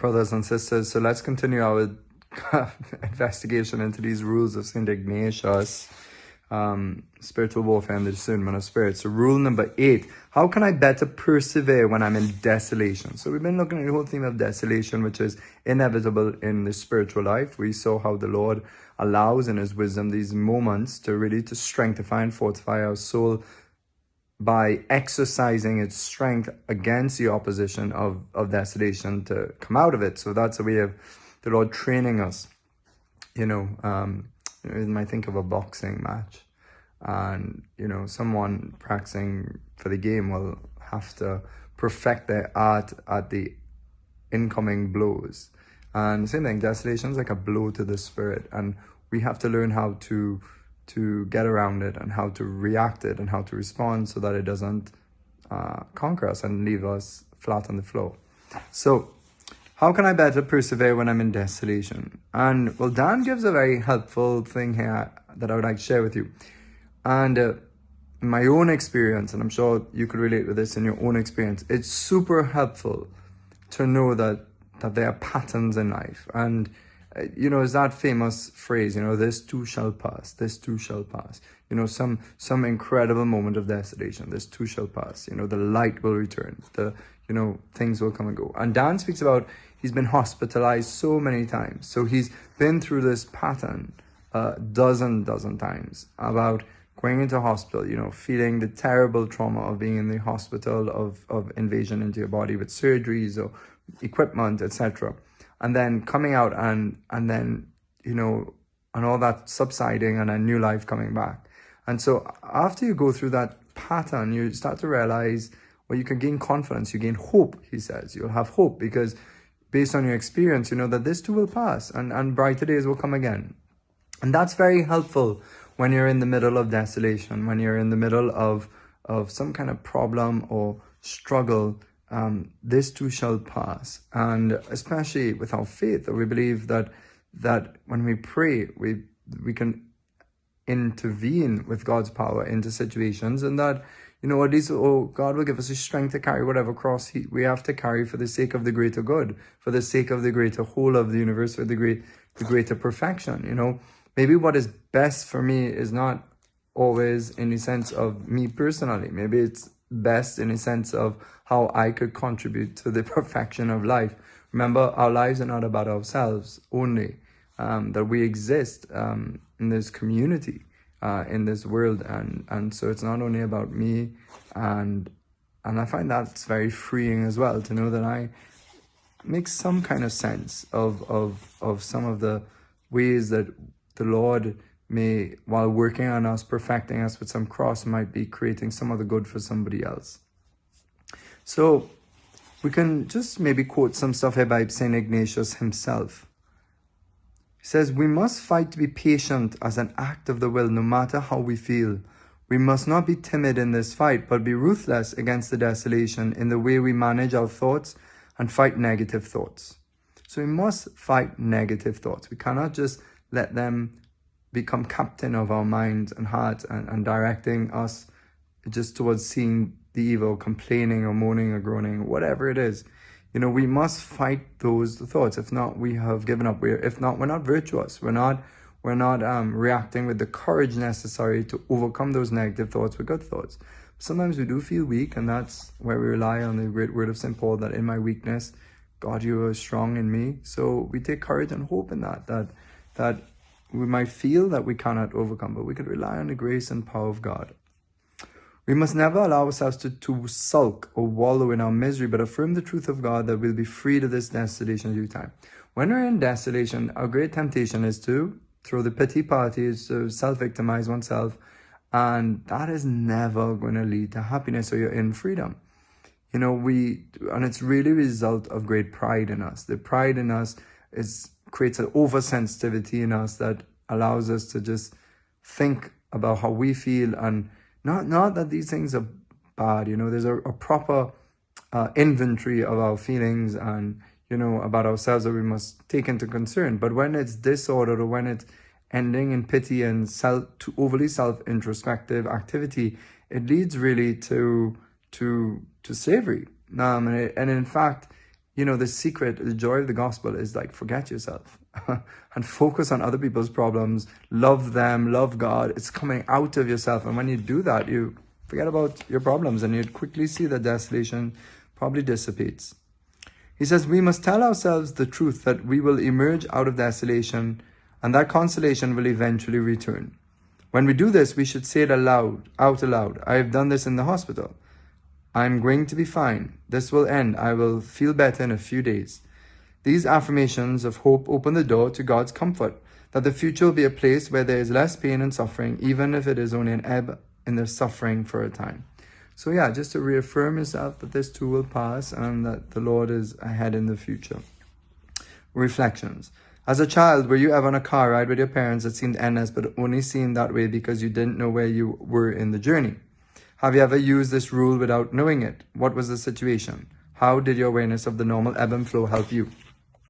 brothers and sisters. So let's continue our investigation into these rules of St. Ignatius, spiritual warfare and the discernment of spirits. So rule number 8, how can I better persevere when I'm in desolation? So we've been looking at the whole theme of desolation, which is inevitable in the spiritual life. We saw how the Lord allows in his wisdom these moments to really to strengthify and fortify our soul by exercising its strength against the opposition of desolation to come out of it. So that's a way of the Lord training us. You might think of a boxing match, and someone practicing for the game will have to perfect their art at the incoming blows. And the same thing, desolation is like a blow to the spirit, and we have to learn how to get around it and how to react it and how to respond so that it doesn't conquer us and leave us flat on the floor. So how can I better persevere when I'm in desolation? And well, Dan gives a very helpful thing here that I would like to share with you. And in my own experience, and I'm sure you could relate with this in your own experience, it's super helpful to know that there are patterns in life. And is that famous phrase, this too shall pass, this too shall pass. Some incredible moment of desolation, this too shall pass. The light will return, things will come and go. And Dan speaks about he's been hospitalized so many times. So he's been through this pattern dozen times about going into hospital, feeling the terrible trauma of being in the hospital, of invasion into your body with surgeries or equipment, etc. And then coming out and then, and all that subsiding and a new life coming back. And so after you go through that pattern, you start to realize, well, you can gain confidence, you gain hope, he says. You'll have hope because based on your experience, that this too will pass and brighter days will come again. And that's very helpful when you're in the middle of desolation, when you're in the middle of some kind of problem or struggle. This too shall pass. And especially with our faith, we believe that when we pray, we can intervene with God's power into situations, and that at least God will give us the strength to carry whatever cross we have to carry for the sake of the greater good, for the sake of the greater whole of the universe, for the greater perfection. Maybe what is best for me is not always in the sense of me personally. Maybe it's best in the sense of how I could contribute to the perfection of life. Remember, our lives are not about ourselves only, that we exist in this community, in this world, and so it's not only about me, and I find that's very freeing as well, to know that I make some kind of sense of some of the ways that the Lord may, while working on us, perfecting us with some cross, might be creating some other good for somebody else. So we can just maybe quote some stuff here by St. Ignatius himself. He says, we must fight to be patient as an act of the will, no matter how we feel. We must not be timid in this fight, but be ruthless against the desolation in the way we manage our thoughts and fight negative thoughts. So we must fight negative thoughts. We cannot just let them become captain of our minds and hearts and directing us just towards seeing the evil, complaining or moaning or groaning, whatever it is. We must fight those thoughts. If not, we have given up. If not, we're not virtuous. We're not reacting with the courage necessary to overcome those negative thoughts with good thoughts. Sometimes we do feel weak, and that's where we rely on the great word of St. Paul, that in my weakness, God, you are strong in me. So we take courage and hope in that we might feel that we cannot overcome, but we could rely on the grace and power of God. We must never allow ourselves to sulk or wallow in our misery, but affirm the truth of God that we'll be freed of this desolation due time. When we're in desolation, our great temptation is to throw the pity party, is to self-victimize oneself, and that is never going to lead to happiness or you're in freedom. And it's really a result of great pride in us. The pride in us creates an oversensitivity in us that allows us to just think about how we feel, and not that these things are bad. There's a proper inventory of our feelings and about ourselves that we must take into concern. But when it's disordered, or when it's ending in pity and to overly self-introspective activity, it leads really to slavery. And in fact, You know, the secret, the joy of the gospel is like, forget yourself and focus on other people's problems. Love them, love God. It's coming out of yourself. And when you do that, you forget about your problems and you'd quickly see that desolation probably dissipates. He says, we must tell ourselves the truth that we will emerge out of desolation and that consolation will eventually return. When we do this, we should say it out aloud. I have done this in the hospital. I'm going to be fine. This will end. I will feel better in a few days. These affirmations of hope open the door to God's comfort, that the future will be a place where there is less pain and suffering, even if it is only an ebb in the suffering for a time. So yeah, just to reaffirm yourself that this too will pass and that the Lord is ahead in the future. Reflections. As a child, were you ever on a car ride with your parents that seemed endless, but only seemed that way because you didn't know where you were in the journey? Have you ever used this rule without knowing it? What was the situation? How did your awareness of the normal ebb and flow help you?